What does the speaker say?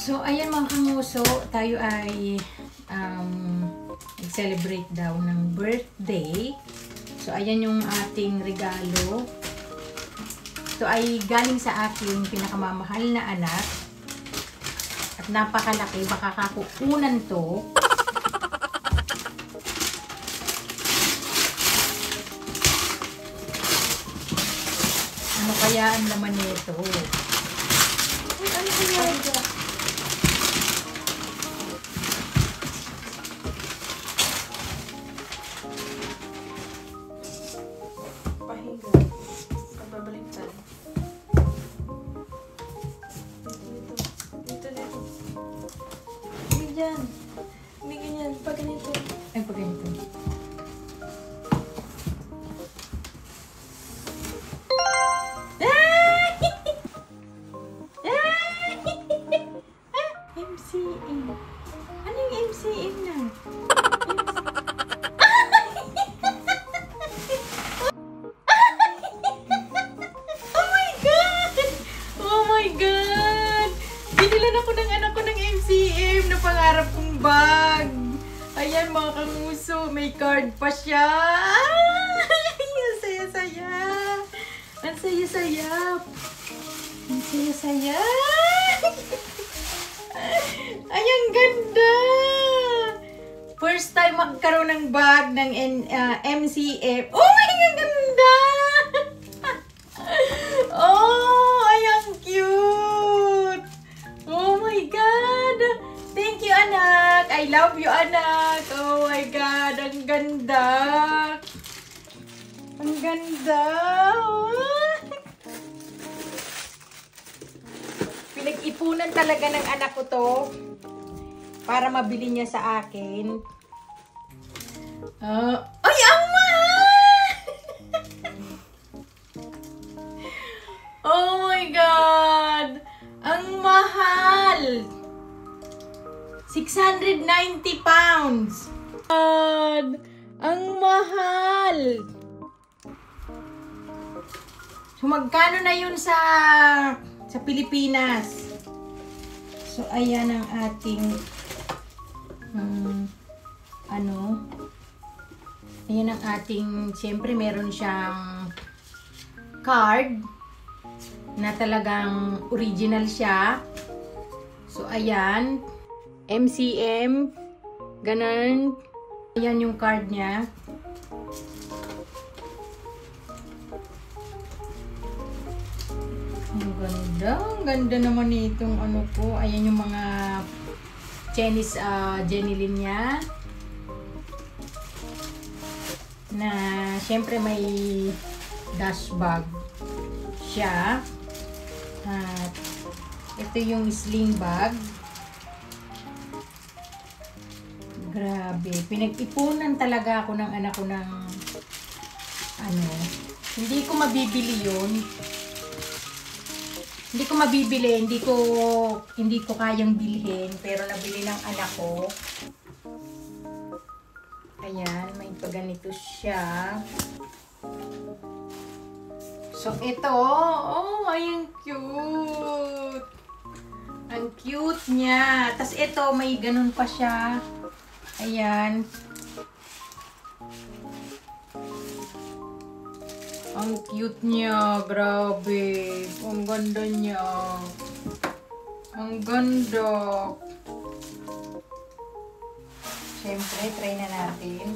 So, ayan mga kanguso, tayo ay nag-celebrate daw ng birthday. So, ayan yung ating regalo. Ito ay galing sa aking pinakamamahal na anak. At napakalaki, baka kakukunan to. Ano kaya ang laman nito? Ay, ano kaya ito? Pahinga. Pagbabaliktad. Dito. Hindi dyan. Hindi ganyan. Pag ganito. Ay, pag ganito. MCM. Ano yung MCM na? Oh my God! Oh my God! Binilan ako ng anak ko ng MCM na pangarap kong bag. Ayan mga kanguso, may card pa siya. Ang saya-saya. Ang saya-saya. Ang saya-saya. Ay, ang ganda! First time magkaroon ng bag ng MCF. Oh my God, ang ganda! Oh, ay, ang cute! Oh my God! Thank you, anak! I love you, anak! Oh my God, ang ganda! Ang ganda! Pinag-ipunan talaga ng anak ko to para mabili niya sa akin. Ay, ang mahal! Oh my God! Ang mahal! 690 pounds! God! Ang mahal! So, magkano na yun sa Pilipinas? So, ayan ang ating ayan ang ating, siyempre meron siyang card na talagang original siya. So, ayan, MCM, ganun. Ayan yung card niya. Ang ganda naman itong ano ko. Ayan yung mga Chinese Jenilyn niya. Na syempre may dash bag siya. At ito yung sling bag. Grabe. Pinag-ipunan talaga ako ng anak ko ng ano. Hindi ko mabibili yun. Hindi ko mabibili, hindi ko kayang bilhin, pero nabili ng anak ko. Ayan, may paganito siya. So, ito, oh, ay, ang cute. Ang cute niya. Tapos ito, may ganun pa siya. Ayan. Ang cute niya, grabe. Ang ganda niya. Ang ganda. Siyempre, try na natin.